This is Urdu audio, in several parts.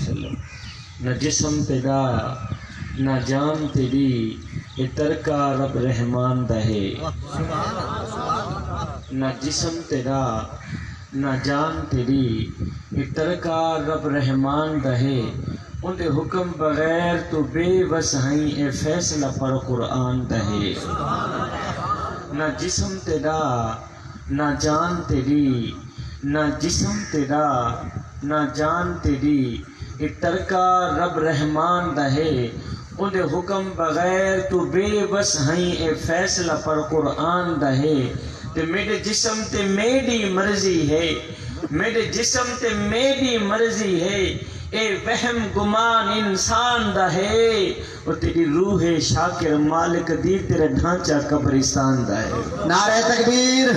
وسلم۔ نہ جسم تیرا نہ جان تیری، یہ ترکا رب رحمان دہے۔ نہ جسم تیرا نہ جان تیری، یہ ترکا رب رحمان دہے۔ ان دے حکم بغیر تو بے بس ہیں، اے فیصلہ پر قرآن دہے۔ نہ جسم تیرا نہ جان تیری، نہ جسم تیرا نہ جان تیری، یہ ترکا رب رحمان دہے۔ ان دے حکم بغیر تو بے بس ہیں، اے فیصلہ پر قرآن دہے۔ تے میرے جسم تے میری مرضی ہے، میرے جسم تے میری مرضی ہے، اے وہم گمان انسان دا ہے۔ اور تیری روح شاکر مالک دی، تیرا ڈھانچہ قبرستان دا ہے۔ نعرہ تکبیر،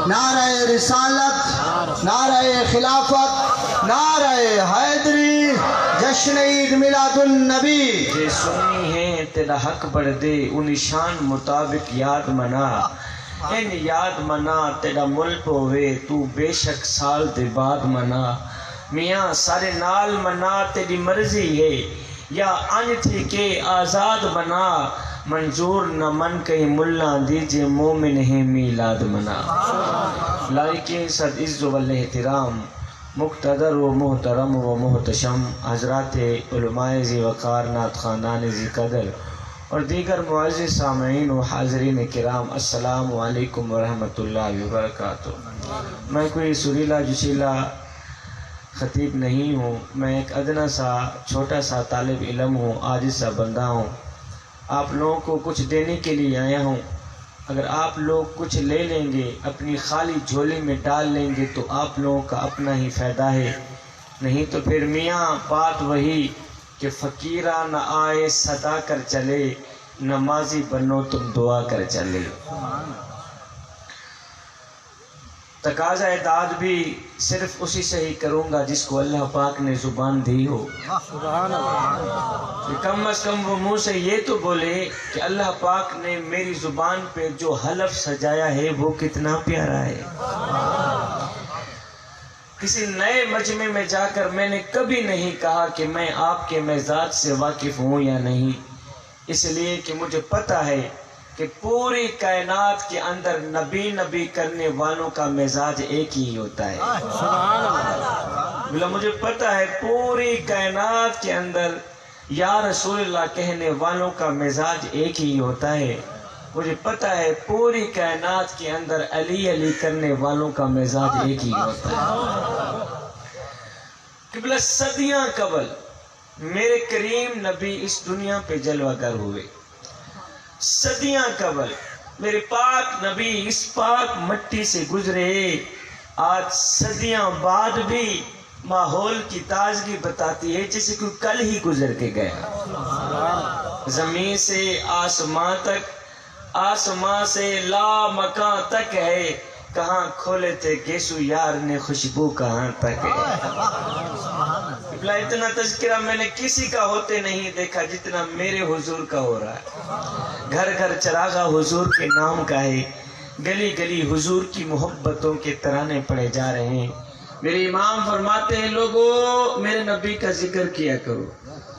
نعرہ رسالت، نعرہ خلافت، نعرہ حیدری، جشن عید میلاد النبی۔ جے سنی ہیں تیرا حق بڑھ دے، ان شان مطابق یاد منا۔ ان یاد منا تیرا ملک ہوئے، تو بے شک سال دے بعد منا۔ میاں سارے نال منا تیری مرضی ہے، یا انج تھی کہ آزاد بنا۔ منظور نہ من کہیں ملا دیجئے، مومن ہے میلاد منا۔ لائق صد عز و احترام، مقتدر و محترم و محتشم حضرات علماء ذی وقار، نعت خاندان ذی قدر اور دیگر معزز سامعین و حاضرین کرام، السلام علیکم ورحمۃ اللہ وبرکاتہ۔ میں کوئی سریلا جسیلا خطیب نہیں ہوں، میں ایک ادنا سا چھوٹا سا طالب علم ہوں، عاجز سا بندہ ہوں۔ آپ لوگوں کو کچھ دینے کے لیے آیا ہوں۔ اگر آپ لوگ کچھ لے لیں گے، اپنی خالی جھولی میں ڈال لیں گے، تو آپ لوگوں کا اپنا ہی فائدہ ہے، نہیں تو پھر میاں بات وہی کہ فقیرہ نہ آئے صدا کر چلے، نمازی بنو تم دعا کر چلے۔ تقاضا داد بھی صرف اسی سے ہی کروں گا جس کو اللہ پاک نے زبان دی ہو۔ کہ کم از کم وہ منہ سے یہ تو بولے کہ اللہ پاک نے میری زبان پہ جو حلف سجایا ہے وہ کتنا پیارا ہے۔ کسی نئے مجمع میں جا کر میں نے کبھی نہیں کہا کہ میں آپ کے مزاج سے واقف ہوں یا نہیں، اس لیے کہ مجھے پتہ ہے کہ پوری کائنات کے اندر نبی نبی کرنے والوں کا مزاج ایک ہی ہوتا ہے۔ مجھے پتہ ہے پوری کائنات کے اندر یا رسول اللہ کہنے والوں کا مزاج ایک ہی ہوتا ہے۔ مجھے پتہ ہے پوری کائنات کے اندر علی علی کرنے والوں کا مزاج ایک ہی ہوتا ہے۔ قبلہ صدیاں قبل میرے کریم نبی اس دنیا پہ جلوہ گر ہوئے۔ صدیاں قبل میرے پاک نبی اس پاک مٹی سے گزرے۔ آج صدیاں بعد بھی ماحول کی تازگی بتاتی ہے جیسے کوئی کل ہی گزر کے گیا۔ زمین سے آسمان تک، آسمان سے لا مکان تک ہے، کہاں کھولے تھے گیسو یار نے خوشبو کہاں تک ہے۔ اتنا تذکرہ میں نے کسی کا ہوتے نہیں دیکھا جتنا میرے حضور کا ہو رہا ہے۔ گھر گھر چراغا حضور کے نام کا ہے، گلی گلی حضور کی محبتوں کے ترانے پڑے جا رہے ہیں۔ میرے امام فرماتے ہیں لوگو میرے نبی کا ذکر کیا کرو،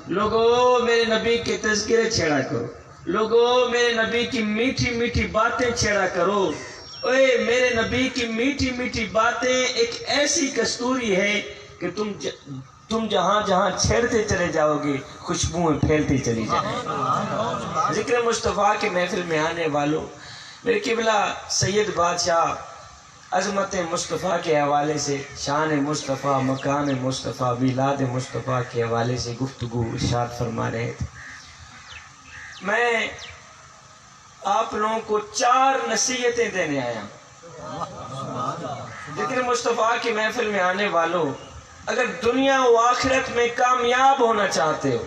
لوگو میرے نبی کے تذکرے چھیڑا کرو، لوگو میرے نبی کی میٹھی میٹھی باتیں چھیڑا کرو۔ اوے میرے نبی کی میٹھی میٹھی باتیں ایک ایسی کستوری ہے کہ تم جہاں جہاں چھیڑتے چلے جاؤ گے خوشبوئیں پھیلتی چلی جائیں۔ ذکر مصطفیٰ کے محفل میں آنے والوں، میرے قبلہ سید بادشاہ عظمت مصطفیٰ کے حوالے سے، شان مصطفیٰ، مقام مصطفیٰ، میلاد مصطفیٰ کے حوالے سے گفتگو ارشاد فرما رہے تھے۔ میں آپ لوگوں کو 4 نصیحتیں دینے آیا ہوں۔ ذکر مصطفیٰ کی محفل میں آنے والوں، اگر دنیا و آخرت میں کامیاب ہونا چاہتے ہو،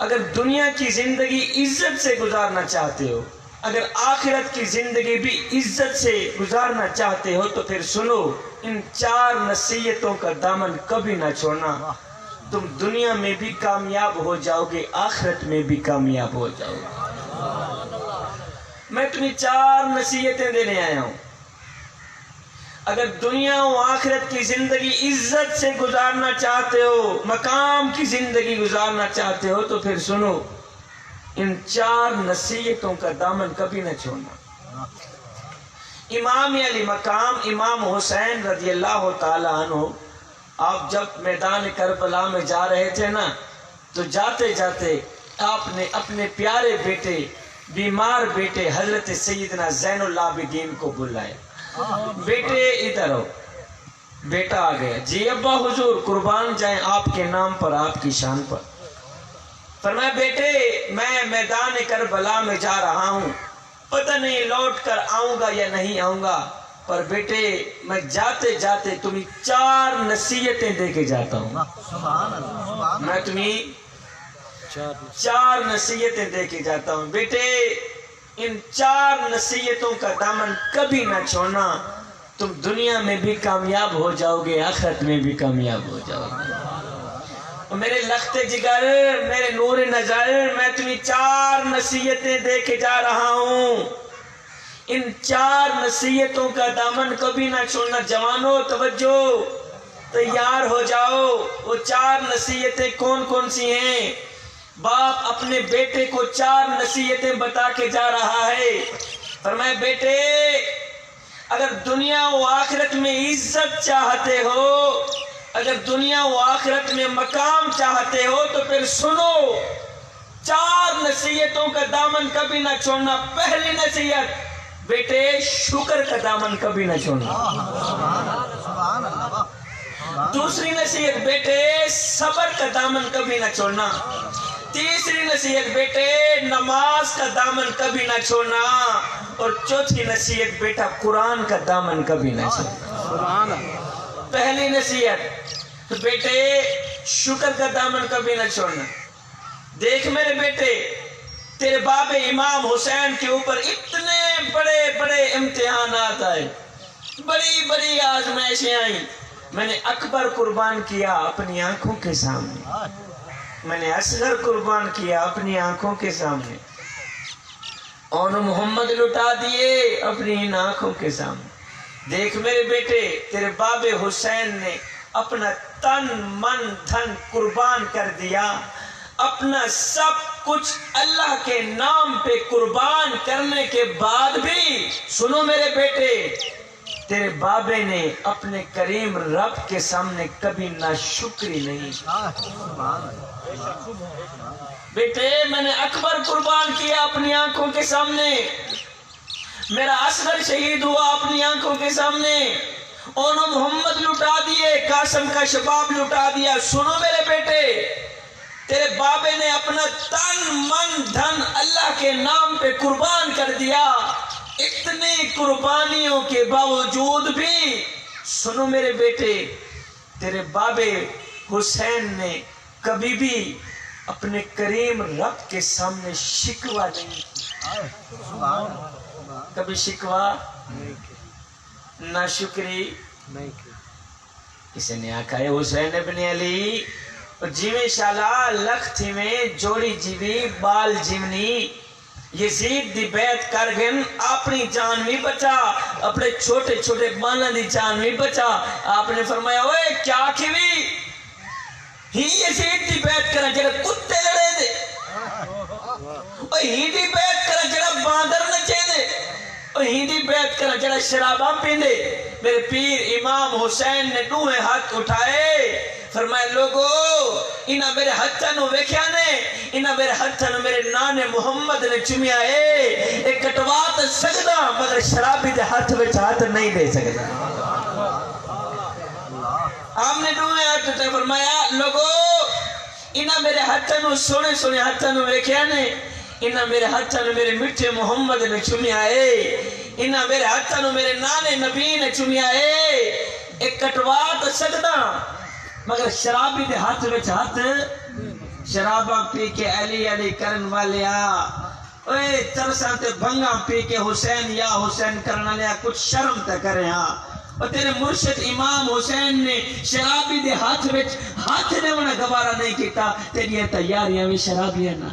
اگر دنیا کی زندگی عزت سے گزارنا چاہتے ہو، اگر آخرت کی زندگی بھی عزت سے گزارنا چاہتے ہو، تو پھر سنو ان 4 نصیحتوں کا دامن کبھی نہ چھوڑنا۔ تم دنیا میں بھی کامیاب ہو جاؤ گے، آخرت میں بھی کامیاب ہو جاؤ گے۔ میں تمہیں 4 نصیحتیں دینے آیا ہوں۔ اگر دنیا و آخرت کی زندگی عزت سے گزارنا چاہتے ہو، مقام کی زندگی گزارنا چاہتے ہو، تو پھر سنو، ان 4 نصیحتوں کا دامن کبھی نہ چھوڑنا۔ امام علی مقام امام حسین رضی اللہ تعالی عنہ، آپ جب میدان کربلا میں جا رہے تھے نا، تو جاتے جاتے آپ نے اپنے پیارے بیٹے، بیمار بیٹے حضرت سیدنا زین العابدین کو بلایا، بیٹے ادھر ہو۔ بیٹا آ گیا، جی ابا حضور قربان جائیں آپ کے نام پر، آپ کی شان پر۔ فرمایا بیٹے میں میدان کربلا میں جا رہا ہوں، پتہ نہیں لوٹ کر آؤں گا یا نہیں آؤں گا، پر بیٹے میں جاتے جاتے تمہیں 4 نصیحتیں دے کے جاتا ہوں، میں تمہیں 4 نصیحتیں دے کے جاتا ہوں۔ بیٹے ان 4 نصیحتوں کا دامن کبھی نہ چھوڑنا، تم دنیا میں بھی کامیاب ہو جاؤ گے، آخرت میں بھی کامیاب ہو جاؤ گے۔ میرے لخت جگر، میرے نور نظر، میں تمہیں 4 نصیحتیں دے کے جا رہا ہوں، ان 4 نصیحتوں کا دامن کبھی نہ چھوڑنا۔ جوانوں توجہ، تیار ہو جاؤ۔ وہ 4 نصیحتیں کون کون سی ہیں؟ باپ اپنے بیٹے کو 4 نصیحتیں بتا کے جا رہا ہے۔ فرمایا بیٹے اگر دنیا و آخرت میں عزت چاہتے ہو، اگر دنیا و آخرت میں مقام چاہتے ہو، تو پھر سنو، 4 نصیحتوں کا دامن کبھی نہ چھوڑنا۔ پہلی نصیحت بیٹے شکر کا دامن کبھی نہ چھوڑنا۔ دوسری نصیحت بیٹے صبر کا دامن کبھی نہ چھوڑنا۔ تیسری نصیحت بیٹے نماز کا دامن کبھی نہ چھوڑنا۔ اور چوتھی نصیحت بیٹا قرآن کا دامن کبھی نہ چھوڑنا۔ پہلی نصیحت بیٹے شکر کا دامن کبھی نہ چھوڑنا۔ دیکھ میرے بیٹے، تیرے باب امام حسین کے اوپر اتنے بڑے بڑے امتحانات آئے، بڑی بڑی آزمائشیں آئیں۔ میں نے اکبر قربان کیا اپنی آنکھوں کے سامنے، میں نے اصغر قربان کیا اپنی آنکھوں کے سامنے، اور محمد لٹا دیے اپنی ان آنکھوں کے سامنے۔ دیکھ میرے بیٹے، تیرے باب حسین نے اپنا تن من دھن قربان کر دیا، اپنا سب کچھ اللہ کے نام پہ قربان کرنے کے بعد بھی، سنو میرے بیٹے، تیرے بابے نے اپنے کریم رب کے سامنے کبھی ناشکری نہیں۔ بیٹے میں نے اکبر قربان کیا اپنی آنکھوں کے سامنے، میرا اصغر شہید ہوا اپنی آنکھوں کے سامنے، اور محمد لٹا دیے، قاسم کا شباب لٹا دیا۔ سنو میرے بیٹے، تیرے بابے نے اپنا تن من دھن اللہ کے نام پہ قربان کر دیا، اتنی قربانیوں کے باوجود بھی، سنو میرے بیٹے، تیرے بابے حسین نے کبھی بھی اپنے کریم رب کے سامنے شکوہ نہیں کیا، کبھی شکوہ ناشکری نہیں کی۔ کسی نے آکھا ہے حسین ابن علی جیویں شالا لکھ تھی میں جوڑی جیوی بال جیونی، یزید دی بیعت کر گن اپنی جان بھی بچا، اپنے چھوٹے چھوٹے بالاں دی جان بھی بچا۔ آپ نے فرمایا اوے کیا کیوی ہی یزید دی بیعت کرا جڑا کتے لڑے دے، ہی دی بیعت کرا جڑا باندر نچے دے، ہی دی بیعت کرا جڑا شراباں پیندے۔ میرے پیر امام حسین نے دوہے ہاتھ اٹھائے، فرمایا لوگو انہاں میرے ہتھاں نو ویکھیا نے، انہاں میرے ہتھاں نو میرے نانے محمد نے چومیا ہے، ایک کٹوا تے سکدا مگر شرابی دے ہاتھ وچ ہاتھ نہیں دے سکدا۔ آپ نے دوہے ہاتھ اٹھائے، فرمایا لوگو انہاں میرے ہتھاں نو سونے سونے ہتھاں نو ویکھیا نے، انہاں میرے ہتھاں نو میرے میٹھے محمد نے چومیا ہے، انہاں میرے ہتھاں نو میرے نانے نبی نے چومیا ہے، ایک کٹوا تے سکدا مگر شرابی دے ہاتھ وچ ہاتھ، شراباں پی کے علی علی کرن والیا، اوے چرساں تے بھنگاں پی کے حسین یا حسین کرنا لیا، کچھ شرم تے کرے ہاں۔ اور تیرے مرشد امام حسین نے شرابی دے ہاتھ وچ ہاتھ نے انہیں گوارا نہیں کیتا، تیری تیاریاں بھی شرابیاں نہ۔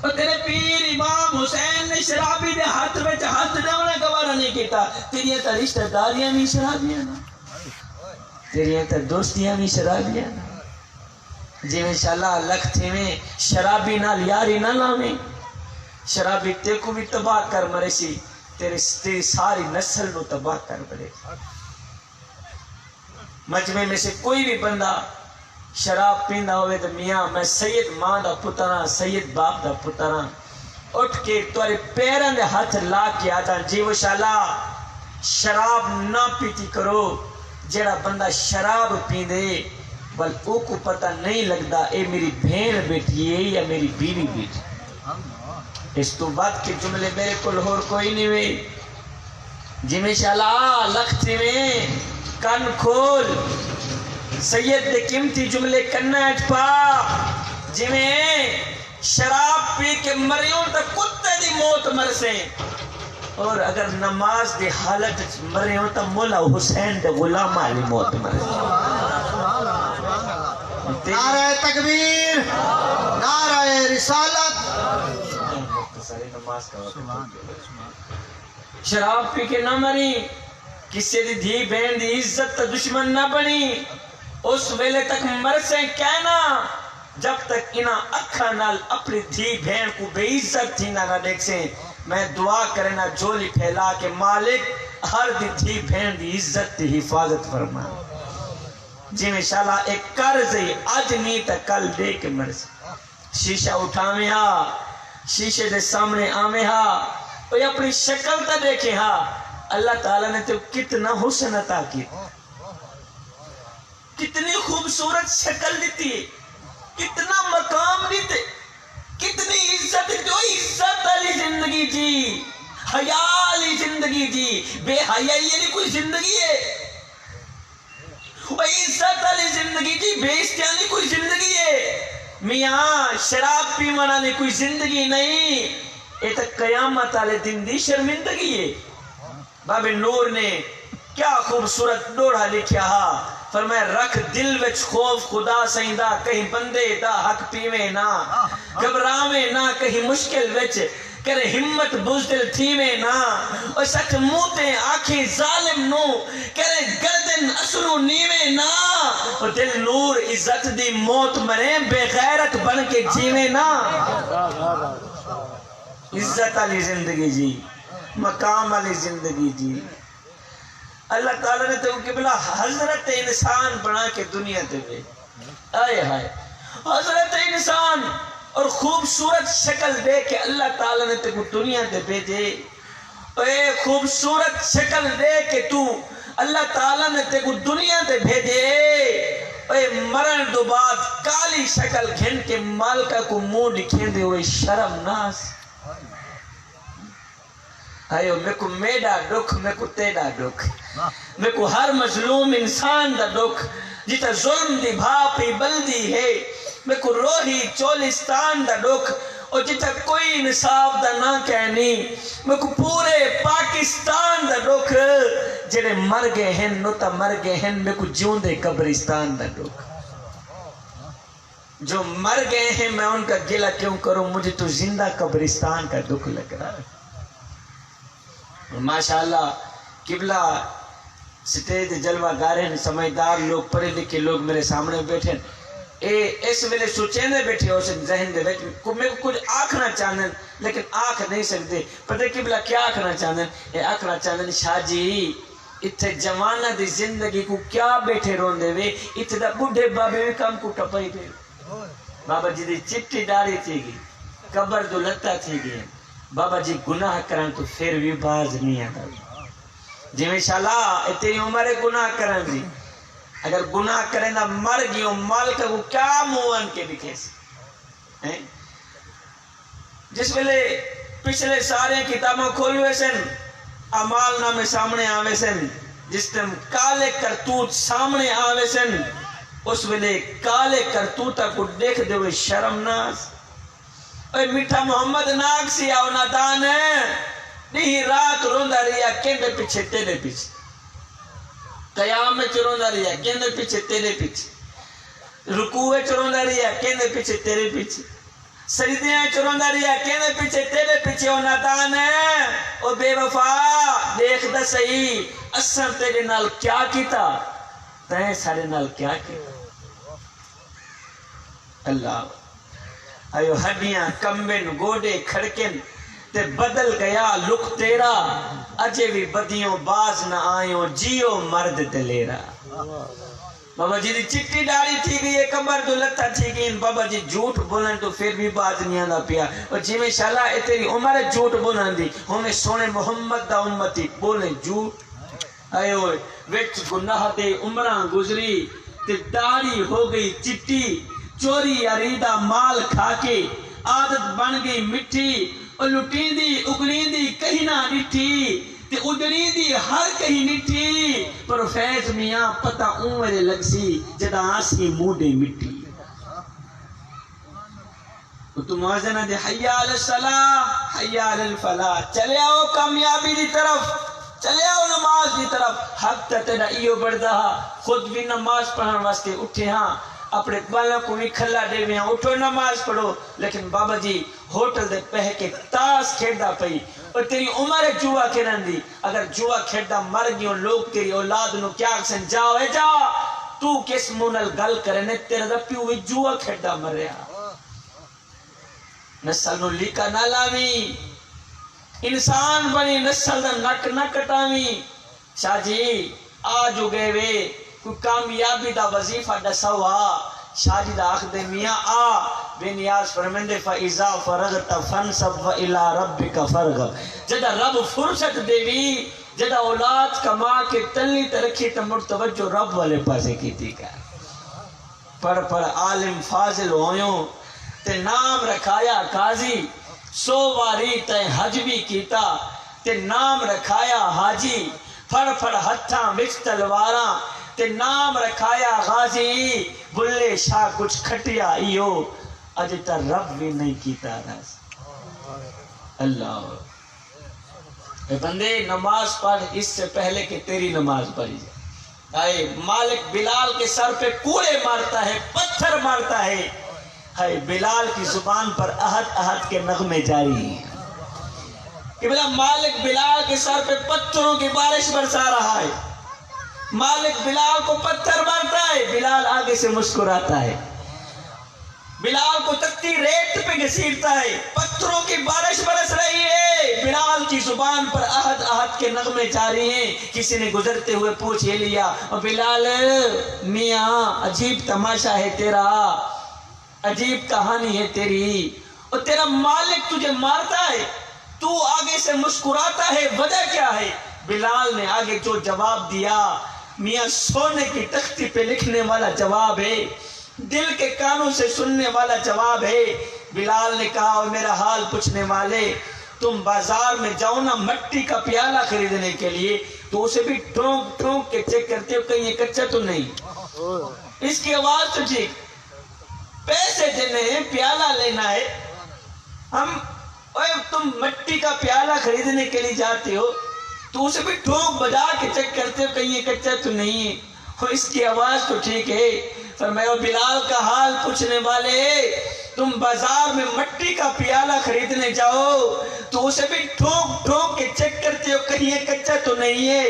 اور تیرے پیر امام حسین نے شرابی دے ہاتھ میں ہاتھ ڈالنا گوارا نہیں کیتا. تیریاں تا رشتہ داریاں بھی شرابیاں نا, تیریاں تا دوستیاں بھی شرابیاں نا. جی انشاءاللہ لکھ تھی میں شرابی نال یاری نہ لاویں, شرابی تے کو بھی تباہ کر مرے سی, تیری ساری نسل نو تباہ کر مرے. مجمع میں سے کوئی بھی بندہ شراب پیندا ہوئے تو میاں میں سید ماں دا پتراں, سید باپ دا پتراں, اٹھ کے تورے پیراں دے ہاتھ لا کے آتا جی انشاءاللہ شراب نہ پیتی کرو. جیڑا بندہ شراب پیندے بل او کو پتہ نہیں لگتا اے میری بہن بیٹی ہے یا میری بیوی بیٹی. اس تو بعد کے جملے میرے کو اور کوئی نہیں ہوئے. جی انشاءاللہ لکھتے میں کن کھول, سید دے قیمتی جملے کرنا اٹھ پا. جی میں شراب پی کے مریوں تک کتے دی موت مرسیں, اور اگر نماز دی حالت مریوں تک مولا حسین دے غلام علی موت مرسیں. نعرہ تکبیر, نعرہ رسالت. شراب پی کے نہ مری, کسی دی دھی بہن دی عزت دشمن نہ بنی. اس ویلے تک مرسیں کہنا جب تک انہاں اکھا نال اپنی دھی بہن کو بے عزت تھی نہ دیکھ سیں. میں دعا کرنا جولی پھیلا کے مالک ہر دھی بہن دی عزت دی حفاظت فرما. جی انشاءاللہ ایک قرض ہے آج نہیں تا کل دے کے مرسیں. شیشہ اٹھاویں ہاں, شیشے دے سامنے آویں ہاں, اور اپنی شکل تا دیکھیں ہاں. اللہ تعالیٰ نے تو کتنا حسن عطا کی, کتنی خوبصورت شکل دیتی ہے, کتنا مقام دیتے, کتنی عزت دیتی. عزت علی زندگی جی, حیا علی زندگی جی. بے حیائی علی کوئی زندگی ہے؟ عزت علی زندگی جی, بے عزتی کوئی زندگی ہے؟ میاں شراب پیوانا نے کوئی زندگی نہیں, یہ تک قیامت والے دن دی شرمندگی ہے. باب نور نے کیا خوبصورت ڈوڑا لکھیا ہا, فرمایا رکھ دل وچ خوف خدا سائندا, کہیں بندے دا حق پیویں نہ, گھبراویں نہ کہیں مشکل وچ, کرے ہمت بزدل تھیویں نہ, اور سچ موتے آنکھیں ظالم نو, کرے گردن اسرو نیویں نہ, اور دل نور عزت دی موت مرے بے غیرت بن کے جیویں نہ. عزت علی زندگی جی, مقام علی زندگی جی. اللہ تعالیٰ نے تو قبلہ حضرت انسان بنا کے دنیا تے بھیج. آئے ہائے حضرت انسان اور خوبصورت شکل دے کے اللہ تعالیٰ نے تے کو دنیا تے بھیجے. اے خوبصورت شکل دے کے تو اللہ تعالیٰ نے تے کو دنیا تے بھیجے. اے مرن دو بعد کالی شکل گھن کے مالکہ کو منہ دکھیں دے ہوئے شرم ناس. آئیو میں کو میڈا دکھ, میں کو تیڑا دکھ, میں کو ہر مظلوم انسان دا دکھ, جیتا ظلم دی بھاپی بلدی ہے. میں کو روحی چولستان دا دکھ, اور جیتا کوئی انصاف دا نہ کہنی. میں کو پورے پاکستان دا دکھ, جڑے مر گئے ہیں نو تا مر گئے ہیں. میں کو جون دے قبرستان دا دکھ, جو مر گئے ہیں میں ان کا گلہ کیوں کروں, مجھے تو زندہ قبرستان کا دکھ لگ رہا ہے. ماشاءاللہ قبلہ سٹیج جلوہ گارن سمجھدار لوگ, پڑھے لکھے لوگ میرے سامنے بیٹھے. اس ویلے سوچیں دے بیٹھے ہو سن ذہن دے بیٹھے, میں کو کچھ آکھنا چاہنے لیکن آکھ نہیں سکتے. پتہ قبلہ کیا آکھنا چاہنے؟ اے آکھنا چاہنے شاہ جی اتھے جوانہ دی زندگی کو کیا بیٹھے رون دے وے, اتھے دا بڑھے بابے بھی کم کو ٹپائی دے. بابا جی دی چٹی داڑھی تھی گی, قبر دو لتا تھی گی. بابا جی گناہ کرن تو پھر بھی باز نہیں آتا. جی انشاءاللہ تیری عمر گناہ کرن دی, اگر گناہ کریں نہ مر گیوں مالکہ کو کیا موان کے دکھے سی. جس ویلے پچھلے سارے کتابوں کھولوے سن, اعمال نامے سامنے آوے سن, جس ٹائم کالے کرتوت سامنے آوے سن, اس ویلے کالے کرتوتہ کو دیکھ دے ہوئے شرم ناز. اے میٹھا محمد ناک سی آو نادان ہے, نہیں رات روندہ رہیا کیندے پیچھے تیرے پیچھے, قیام میں چروندہ رہیا کیندے پیچھے تیرے پیچھے, رکوع میں چروندہ رہیا کیندے پیچھے تیرے پیچھے, سجدیاں چروندا رہیا کہنے پیچھے تیرے پیچھے او نادان ہے او بے وفا دیکھ دا صحیح اساں تیرے نال کیا کیتا تیں سارے نال کیا کیتا اللہ ایو ہڈیاں کمبن گوڑے کھڑکن تے بدل گیا لک تیرا اجے بھی بدیوں باز نہ آئیوں جیو مرد دلیرا بابا جی دی چٹی ڈاڑی تھی گئی ہے کمبر تو لتا تھی گئی بابا جی جھوٹ بولن تو پھر بھی باز نہیں آندا پیا اور جی میں شاءاللہ اے تیری عمر جھوٹ بولن دی ہمیں سونے محمد دا امتی بولے جھوٹ آئے ہوئے وچ گناہ دے عمران گزری تے داڑی ہو گئی چٹی چوری عریدہ مال کھا کے عادت بن گئی مٹھی اور لٹین دی اگڑین دی کہیں نہ ڈٹھی تے اجڑین دی ہر کہیں نٹھی پر فیض میاں پتہ عمرے لگ سی جدا آسی موڈے مٹی تو موازنہ دے حی علی الصلاح حی علی الفلاح چلے آؤ کامیابی دی طرف چلے آؤ نماز دی طرف حق تیرا ایو بڑھدا خود بھی نماز پڑھن واسطے اٹھے ہاں اپنے بالوں کو بھی کھلا دے میں اٹھو نماز پڑھو لیکن بابا جی ہوٹل دے پہ کے تاس کھیڑدا پئی اور تیری عمر جوا کھیڑن دی اگر جوا کھیڑدا مر گیوں لوگ تیری اولاد نو کیا کسن جاؤ اے جا تو کس مونل گل کرنے تیرا دا پیو بھی جوا کھیڑدا مر رہا نسل نو لیکا نہ لاوی انسان بنی نسل دا نک نہ کٹاوی شاہ جی آج اگے وے کوئی کامیابی دا وظیفہ دسوا شاہ جی دا آخ دے میاں آ بے نیاز فرمندے فَإِذَا فَرَغْتَ فَانْصَبْ وَإِلَىٰ رَبِّكَ فَرْغَبْ جدا رب فرصت دے بھی جدا اولاد کما کے تلی ترکھی تمر توجہ رب والے پاسے کی تھی کر پڑھ عالم فاضل ہویوں تے نام رکھایا قاضی 100 واری تے حج بھی کیتا تے نام رکھایا حاجی پھڑ ہتھاں وچ تلواراں تے نام رکھایا غازی بلے شاہ کچھ کھٹیا ایو اج تا رب بھی نہیں کیتا رس اللہ اے بندے نماز پڑھ اس سے پہلے کہ تیری نماز پڑھی جائے آئے مالک بلال کے سر پہ کوڑے مارتا ہے پتھر مارتا ہے ہائے بلال کی زبان پر احد احد کے نغمے جاری ہیں کہ بلا مالک بلال کے سر پہ پتھروں کی بارش برسا رہا ہے مالک بلال کو پتھر مارتا ہے بلال آگے سے مسکراتا ہے بلال کو تکتی ریت پہ گھسیٹتا ہے پتھروں کی بارش برس رہی ہے بلال کی زبان پر احد احد کے نغمے جاری ہیں کسی نے گزرتے ہوئے پوچھ یہ لیا بلال میاں عجیب تماشا ہے تیرا عجیب کہانی ہے تیری اور تیرا مالک تجھے مارتا ہے تو آگے سے مسکراتا ہے وجہ کیا ہے بلال نے آگے جو جواب دیا میاں سونے کی تختی پہ لکھنے والا جواب ہے دل کے کانوں سے سننے والا جواب ہے بلال نے کہا اور میرا حال پوچھنے والے تم بازار میں جاؤ نا مٹی کا پیالہ خریدنے کے لیے تو اسے بھی ٹھونک ٹھونک کے چیک کرتے ہو کہیں یہ کچا تو نہیں اس کی آواز تو ٹھیک پیسے دینے ہیں پیالہ لینا ہے ہم تم مٹی کا پیالہ خریدنے کے لیے جاتے ہو تو اسے بھی ٹھوک بجا کے چیک کرتے ہو کہیں یہ کچا تو نہیں ہے اور اس کی آواز تو ٹھیک ہے فرمایا بلال کا حال پوچھنے والے تم بازار میں مٹی کا پیالہ خریدنے جاؤ تو اسے بھی ٹھوک ٹھوک کے چیک کرتے ہو کہیں یہ کچا تو نہیں ہے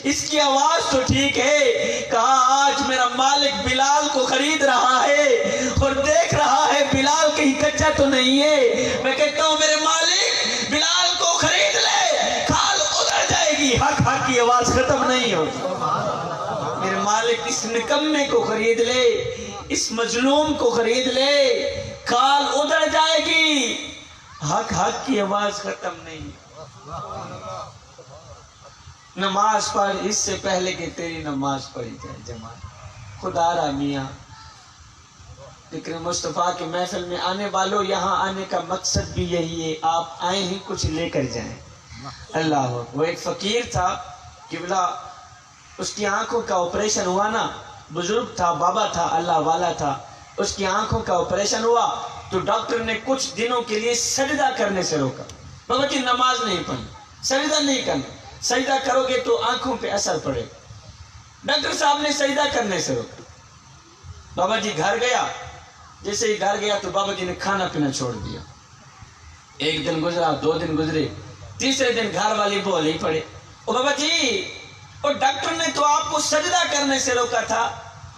اس کی آواز تو ٹھیک ہے کہا آج میرا مالک بلال کو خرید رہا ہے اور دیکھ رہا ہے بلال کہیں کچا تو نہیں ہے میں کہتا ہوں میرے مالک بلال کو خرید لے کھال ادھر جائے گی حق حق کی آواز ختم نہیں ہوگی میرے مالک اس نکمے کو خرید لے اس مظلوم کو خرید لے کال ادھر جائے گی حق حق کی آواز ختم نہیں نماز پڑھ اس سے پہلے کہ تیری نماز پڑھی جائے جماعت خدا را میاں ذکر مصطفیٰ کے محفل میں آنے والوں یہاں آنے کا مقصد بھی یہی ہے آپ آئیں ہی کچھ لے کر جائیں اللہ وہ ایک فقیر تھا قبلہ اس کی آنکھوں کا آپریشن ہوا نا بزرگ تھا بابا تھا اللہ والا تھا اس کی آنکھوں کا آپریشن ہوا تو ڈاکٹر نے کچھ دنوں کے لیے سجدہ کرنے سے روکا بابا جی نماز نہیں پڑھنی سجدہ نہیں کرنا سجدہ کرو گے تو آنکھوں پہ اثر پڑے ڈاکٹر صاحب نے سجدہ کرنے سے روکا بابا جی گھر گیا جیسے ہی گھر گیا تو بابا جی نے کھانا پینا چھوڑ دیا. ایک دن گزرا, 2 دن گزرے, تیسرے دن گھر والی بول ہی پڑے, او بابا جی اور ڈاکٹر نے تو آپ کو سجدہ کرنے سے روکا تھا,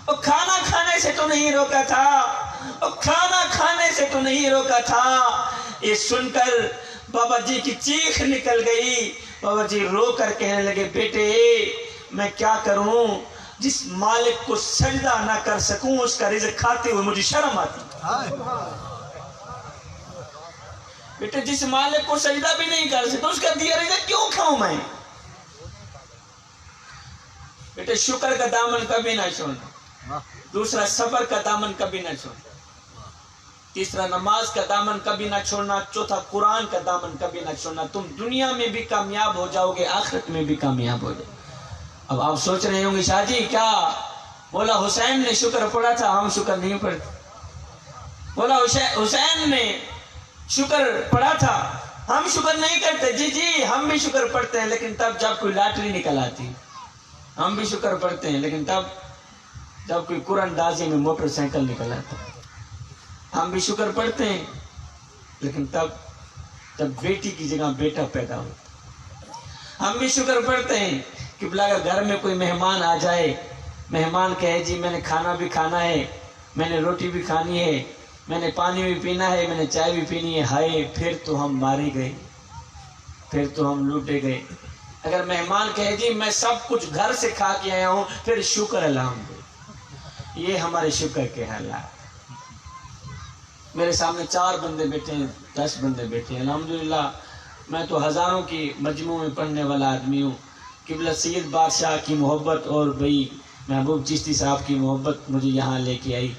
اور کھانا کھانے سے تو نہیں روکا تھا, اور کھانا کھانے سے تو نہیں روکا تھا. یہ سن کر بابا جی کی چیخ نکل گئی. بابا جی رو کر کہنے لگے, بیٹے میں کیا کروں, جس مالک کو سجدہ نہ کر سکوں اس کا رزق کھاتے ہوئے مجھے شرم آتی. بیٹے جس مالک کو سجدہ بھی نہیں کر سکتا اس کا دیا رزق کیوں کھاؤں میں. بیٹے شکر کا دامن کبھی نہ چھوڑنا, دوسرا صبر کا دامن کبھی نہ چھوڑنا, تیسرا نماز کا دامن کبھی نہ چھوڑنا, چوتھا قرآن کا دامن کبھی نہ چھوڑنا. تم دنیا میں بھی کامیاب ہو جاؤ گے, آخرت میں بھی کامیاب ہو جاؤ. اب آپ سوچ رہے ہوں گے شاہ جی کیا مولا حسین نے شکر پڑھا تھا, ہم شکر نہیں پڑھتے. مولا حسین نے شکر پڑھا تھا, ہم شکر نہیں کرتے. جی جی ہم بھی شکر پڑھتے ہیں, لیکن تب جب کوئی لاٹری نکل آتی. ہم بھی شکر پڑھتے ہیں, لیکن تب جب کوئی قرآن اندازی میں موٹر سائیکل نکل آتا. ہم بھی شکر پڑھتے ہیں, لیکن تب جب بیٹی کی جگہ بیٹا پیدا ہوتا. ہم بھی شکر پڑھتے ہیں کہ بلا اگر گھر میں کوئی مہمان آ جائے, مہمان کہے جی میں نے کھانا بھی کھانا ہے, میں نے روٹی بھی کھانی ہے, میں نے پانی بھی پینا ہے, میں نے چائے بھی پینی ہے, ہائے پھر تو ہم مارے گئے, پھر تو ہم لوٹے گئے. اگر مہمان کہے جی میں سب کچھ گھر سے کھا کے آیا ہوں, پھر شکر الحمد. یہ ہمارے شکر کے حالات. میرے سامنے 4 بندے بیٹھے ہیں, 10 بندے بیٹھے ہیں, الحمدللہ میں تو ہزاروں کی مجموع میں پڑھنے والا آدمی ہوں. قبلہ سید بادشاہ کی محبت اور بھائی محبوب چشتی صاحب کی محبت مجھے یہاں لے کے آئی.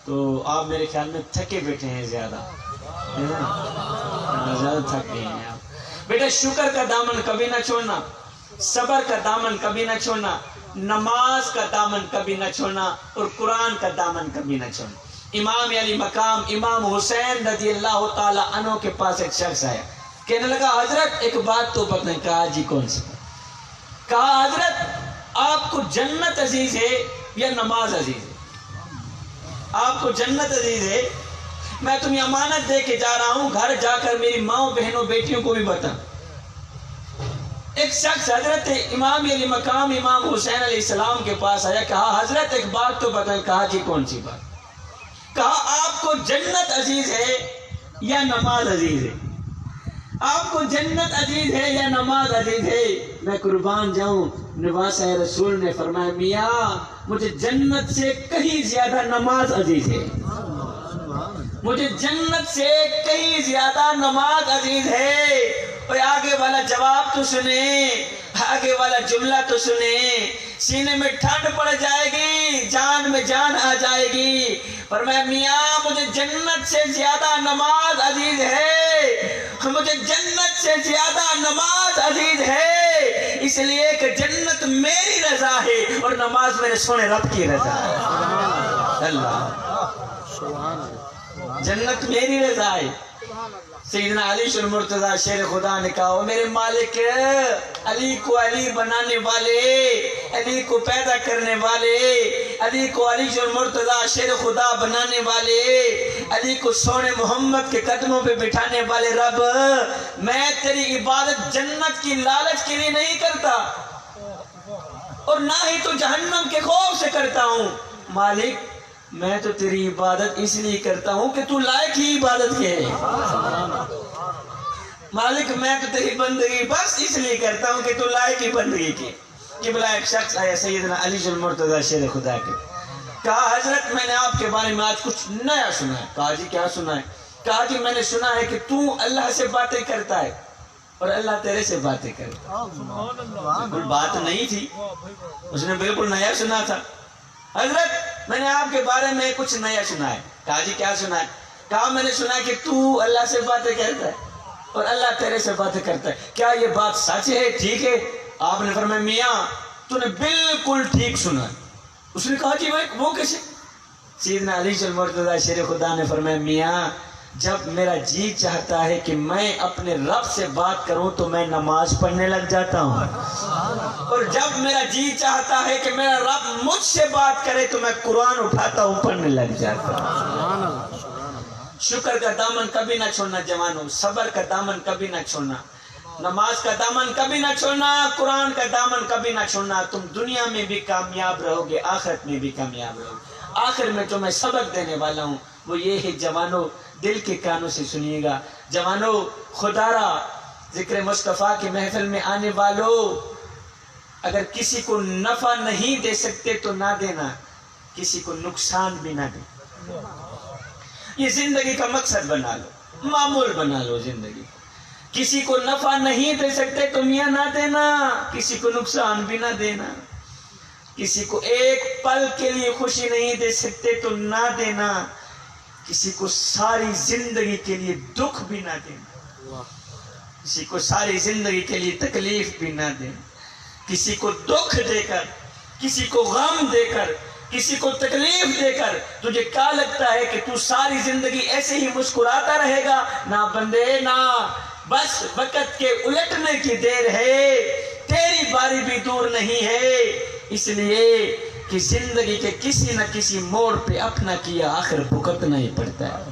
تو آپ میرے خیال میں تھکے بیٹھے ہیں, زیادہ تھک گئے ہیں آپ. بیٹا شکر کا دامن کبھی نہ چھوڑنا, صبر کا دامن کبھی نہ چھوڑنا, نماز کا دامن کبھی نہ چھوڑنا, اور قرآن کا دامن کبھی نہ چھوڑنا. امام علی مقام امام حسین رضی اللہ تعالی عنہ کے پاس ایک شخص آیا, کہنے لگا حضرت ایک بات تو بتائیں. کہا جی کون سی؟ کہا حضرت آپ کو جنت عزیز ہے یا نماز عزیز ہے؟ آپ کو جنت عزیز ہے, میں تمہیں امانت دے کے جا رہا ہوں, گھر جا کر میری ماں بہنوں بیٹیوں کو بھی بتا. ایک شخص حضرت امام علی مقام امام حسین علیہ السلام کے پاس آیا, کہا حضرت ایک بات تو بتائیں. کہا جی کون سی بات؟ کہا آپ کو جنت عزیز ہے یا نماز عزیز ہے؟ آپ کو جنت عزیز ہے یا نماز عزیز ہے؟ میں قربان جاؤں, نواز رسول نے فرمایا میاں مجھے جنت سے کہیں زیادہ نماز عزیز ہے, مجھے جنت سے کہیں زیادہ نماز عزیز ہے. اور آگے والا جواب تو سنیں, آگے والا جملہ تو سنیں, سینے میں ٹھنڈ پڑ جائے گی, جان میں جان آ جائے گی. فرمایا میاں مجھے جنت سے زیادہ نماز عزیز ہے, مجھے جنت سے زیادہ نماز عزیز ہے, اس لیے کہ جنت میری رضا ہے اور نماز میرے سونے رب کی رضا ہے. اللہ جنت میری رضا ہے. سیدنا علی شر مرتضیٰ شیر خدا نے کہا, میرے مالک علی کو علی بنانے والے, علی کو پیدا کرنے والے, علی کو علی شر مرتضیٰ شیر خدا بنانے والے, علی کو سونے محمد کے قدموں پہ بٹھانے والے رب, میں تیری عبادت جنت کی لالچ کے لیے نہیں کرتا اور نہ ہی تو جہنم کے خوف سے کرتا ہوں. مالک میں تو تیری عبادت اس لیے کرتا ہوں کہ تو لائق ہی عبادت کے ہے. مالک میں تو تیری بندگی بس اس لیے کرتا ہوں کہ تو لائق ہی بندگی کی. قبلہ ایک شخص آیا سیدنا علی المرتضیٰ شیر خدا کے, کہا حضرت میں نے آپ کے بارے میں آج کچھ نیا سنا ہے. کہا جی کیا سنا ہے؟ کہا جی میں نے سنا ہے کہ تو اللہ سے باتیں کرتا ہے اور اللہ تیرے سے باتیں کرتا. بالکل بات نہیں تھی, اس نے بالکل نیا سنا تھا. حضرت میں نے آپ کے بارے میں کچھ نیا سنا ہے. کہا جی کیا سنا ہے؟ کہا میں نے سنا ہے کہ تو اللہ سے باتیں کرتا ہے اور اللہ تیرے سے باتیں کرتا ہے, کیا یہ بات سچ ہے, ٹھیک ہے؟ آپ نے فرمایا میاں تو نے بالکل ٹھیک سنا ہے. اس نے کہا جی وہ کیسے؟ سیدنا علی المرتضیٰ شیر خدا نے فرمایا میاں جب میرا جی چاہتا ہے کہ میں اپنے رب سے بات کروں تو میں نماز پڑھنے لگ جاتا ہوں, اور جب میرا جی چاہتا ہے کہ میرا رب مجھ سے بات کرے تو میں قرآن اٹھاتا ہوں, پڑھنے لگ جاتا ہوں. شکر کا دامن کبھی نہ چھوڑنا جوانوں، صبر کا دامن کبھی نہ چھوڑنا، نماز کا دامن کبھی نہ چھوڑنا، قرآن کا دامن کبھی نہ چھوڑنا. تم دنیا میں بھی کامیاب رہو گے، آخرت میں بھی کامیاب رہو گے. آخر میں جو میں سبق دینے والا ہوں وہ یہ ہے جوانوں، دل کے کانوں سے سنیے گا. جوانوں، خدا را ذکر مصطفیٰ کی محفل میں آنے والوں، اگر کسی کو نفع نہیں دے سکتے تو نہ دینا، کسی کو نقصان بھی نہ دے. یہ زندگی کا مقصد بنا لو، معمول بنا لو زندگی. کسی کو نفع نہیں دے سکتے تو میاں نہ دینا، کسی کو نقصان بھی نہ دینا. کسی کو ایک پل کے لیے خوشی نہیں دے سکتے تو نہ دینا، کسی کو ساری زندگی کے لیے دکھ بھی نہ دینا، کسی کو ساری زندگی کے لیے تکلیف بھی نہ دینا. کسی کو دکھ دے کر، کسی کو غم دے کر، کسی کو تکلیف دے کر تجھے کیا لگتا ہے کہ تو ساری زندگی ایسے ہی مسکراتا رہے گا؟ نہ بندے نہ، بس وقت کے الٹنے کی دیر ہے، تیری باری بھی دور نہیں ہے. اس لیے کہ زندگی کے کسی نہ کسی موڑ پہ اپنا کیا آخر بھگتنا ہی پڑتا ہے.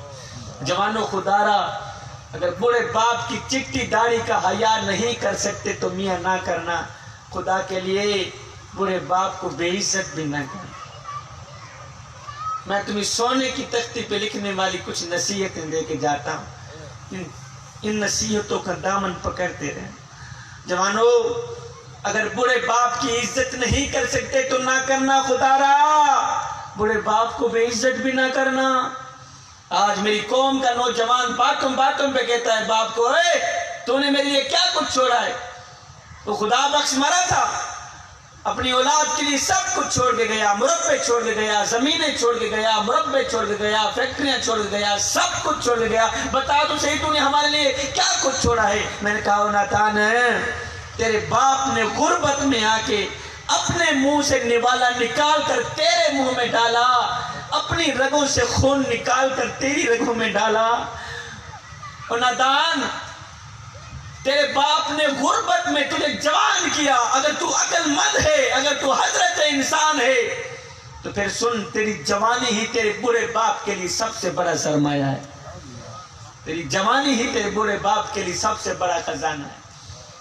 جوانوں، خدا را اگر بڑے باپ کی چٹی داڑھی کا حیا نہیں کر سکتے تو میاں نہ کرنا. خدا کے لیے بڑے باپ کو بے عزت بھی نہ کرنا. میں تمہیں سونے کی تختی پہ لکھنے والی کچھ نصیحتیں دے کے جاتا ہوں، ان نصیحتوں کا دامن پکڑتے رہیں. جوانوں، اگر بڑے باپ کی عزت نہیں کر سکتے تو نہ کرنا. خدا را بڑے باپ کو بے عزت بھی نہ کرنا. آج میری قوم کا نوجوان باتوں پہ کہتا ہے باپ کو، اے تو نے میرے لیے کیا کچھ چھوڑا ہے؟ تو خدا بخش مرا تھا، اپنی اولاد کے لیے سب کچھ چھوڑ کے گیا، مربع چھوڑ کے گیا، زمینیں چھوڑ کے گیا، مربع چھوڑ کے گیا، فیکٹریاں چھوڑ کے گیا، سب کچھ چھوڑ کے گیا. بتا تو صحیح تو نے ہمارے لیے کیا کچھ چھوڑا ہے؟ میں نے کہا ناتان، تیرے باپ نے غربت میں آ کے اپنے منہ سے نوالا نکال کر تیرے منہ میں ڈالا، اپنی رگوں سے خون نکال کر تیری رگوں میں ڈالا. اور نادان، تیرے باپ نے غربت میں تجھے جوان کیا. اگر تو عقل مند ہے، اگر تو حضرت انسان ہے تو پھر سن، تیری جوانی ہی تیرے بڑے باپ کے لیے سب سے بڑا سرمایہ ہے. تیری جوانی ہی تیرے بڑے باپ کے لیے سب سے بڑا خزانہ ہے.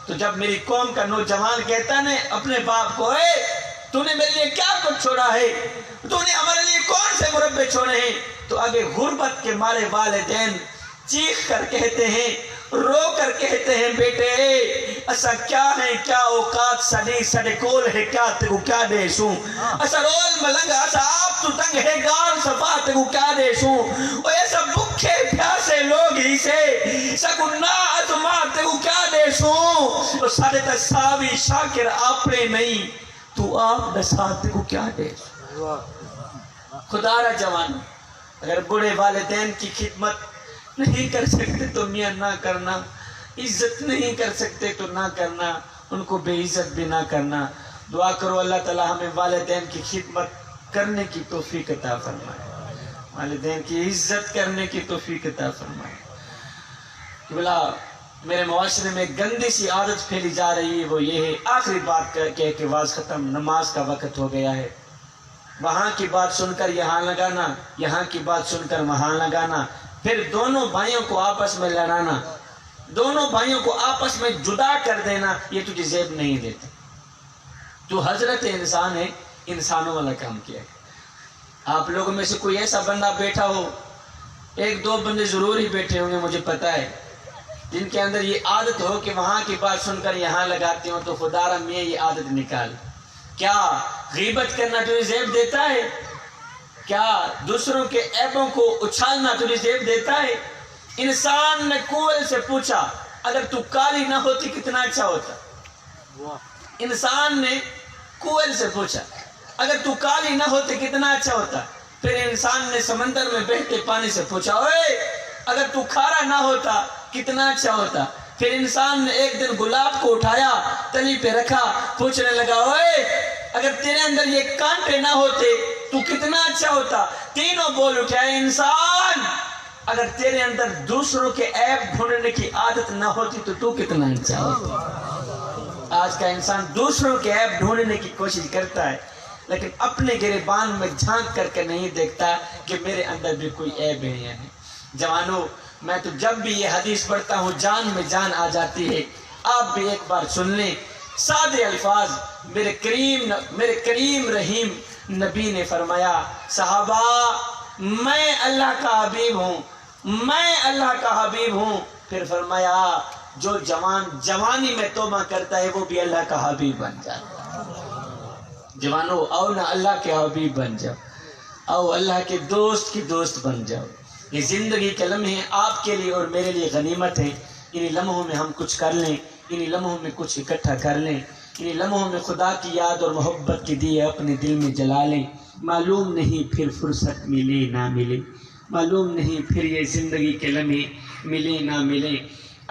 تو جب میری قوم کا نوجوان کہتا ہے اپنے باپ کو، اے تو نے میرے لیے کیا کچھ چھوڑا ہے؟ تو نے ہمارے لیے کون سے مربع چھوڑے ہیں؟ تو آگے غربت کے مارے والدین چیخ کر کہتے ہیں، رو کر کہتے ہیں، بیٹے اسا کیا ہے، کیا اوقات سنی سڑے کول ہے، کیا تیگو کیا دے سوں؟ اسا رول ملنگا، اسا آپ تو تنگ ہے گال صفا تیگو کیا دے سوں؟ او ایسا بکھے پیاسے لوگ ہی سے سگو نا اتما تیگو کیا دے سوں؟ او ساڑے تصاوی شاکر آپنے نہیں، تو آپ دسا تیگو کیا دے سوں؟ خدا را جوان، اگر بڑے والدین کی خدمت نہیں کر سکتے تو میاں نہ کرنا، عزت نہیں کر سکتے تو نہ کرنا، ان کو بے عزت بھی نہ کرنا. دعا کرو اللہ تعالی ہمیں والدین کی خدمت کرنے کی توفیق عطا فرمائے، والدین کی عزت کرنے کی توفیق عطا فرمائے. کہ بلا میرے معاشرے میں گندی سی عادت پھیلی جا رہی ہے، وہ یہ ہے، آخری بات کہہ کے واز ختم، نماز کا وقت ہو گیا ہے. وہاں کی بات سن کر یہاں لگانا، یہاں کی بات سن کر وہاں لگانا، پھر دونوں بھائیوں کو آپس میں لڑانا، دونوں بھائیوں کو آپس میں جدا کر دینا، یہ تجھے زیب نہیں دیتا. تو حضرت انسان ہے، انسانوں والا کام کیا ہے. آپ لوگوں میں سے کوئی ایسا بندہ بیٹھا ہو، ایک دو بندے ضرور ہی بیٹھے ہوں گے مجھے پتا ہے، جن کے اندر یہ عادت ہو کہ وہاں کی بات سن کر یہاں لگاتے ہوں. تو خدا را میں یہ عادت نکال. کیا غیبت کرنا تجھے زیب دیتا ہے؟ کیا دوسروں کے عیبوں کو اچھالنا تجھے زیب دیتا ہے؟ انسان نے کوئل سے پوچھا، اگر تو کالی نہ ہوتی کتنا اچھا ہوتا. انسان نے کوئل سے پوچھا، اگر تو کالی نہ ہوتی کتنا اچھا ہوتا. پھر انسان نے سمندر میں بہتے پانی سے پوچھا، اوے اگر تو کھارا نہ ہوتا کتنا اچھا ہوتا. پھر انسان نے ایک دن گلاب کو اٹھایا، تلی پہ رکھا، پوچھنے لگا، اوے اگر تیرے اندر یہ کانٹے نہ ہوتے تو کتنا اچھا ہوتا. تینوں بول اٹھا، انسان اگر تیرے اندر دوسروں کے عیب ڈھونڈنے کی عادت نہ ہوتی تو کتنا اچھا ہوتا. آج کا انسان دوسروں کے عیب ڈھونڈنے کی کوشش کرتا ہے، لیکن اپنے گریبان میں جھانک کر کے نہیں دیکھتا کہ میرے اندر بھی کوئی عیب ہے یا نہیں. جوانوں میں تو جب بھی یہ حدیث پڑھتا ہوں جان میں جان آ جاتی ہے، آپ بھی ایک بار سن لیں سادے الفاظ۔ میرے کریم رحیم نبی نے فرمایا صحابہ میں اللہ کا حبیب ہوں، میں اللہ کا حبیب ہوں۔ پھر فرمایا جو جوانی میں توبہ کرتا ہے وہ بھی اللہ کا حبیب بن جاتا ہے۔ جوانوں آؤ نا اللہ کے حبیب بن جاؤ، آؤ اللہ کے دوست کی دوست بن جاؤ۔ یہ زندگی کے لمحے آپ کے لیے اور میرے لیے غنیمت ہے، انہی لمحوں میں ہم کچھ کر لیں، انہی لمحوں میں کچھ اکٹھا کر لیں، انہی لمحوں میں خدا کی یاد اور محبت کے دیے اپنے دل میں جلا لیں۔ معلوم نہیں پھر فرصت ملے نہ ملے، معلوم نہیں پھر یہ زندگی کے لمحے ملے نہ ملے۔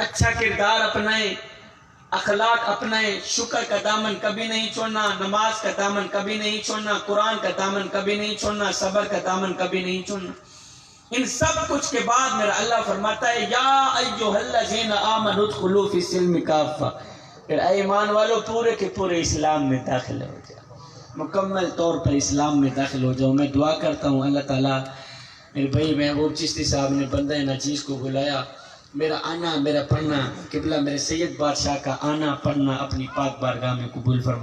اچھا کردار اپنائیں، اخلاق اپنائیں، شکر کا دامن کبھی نہیں چھوڑنا، نماز کا دامن کبھی نہیں چھوڑنا، قرآن کا دامن کبھی نہیں چھوڑنا، صبر کا دامن کبھی نہیں چھوڑنا۔ ان سب کچھ کے بعد میرا اللہ فرماتا ہے یا ایھا الذین آمنوا ادخلوا فی السلم کافہ، پھر اے ایمان والو پورے کے پورے اسلام میں داخل ہو جاؤ، مکمل طور پر اسلام میں داخل ہو جاؤ۔ میں دعا کرتا ہوں اللہ تعالیٰ، میرے بھائی محبوب چشتی صاحب نے بندہ ناچیز کو بلایا، میرا آنا میرا پڑھنا قبلہ میرے سید بادشاہ کا آنا پڑھنا اپنی پاک بارگاہ میں قبول فرمائے۔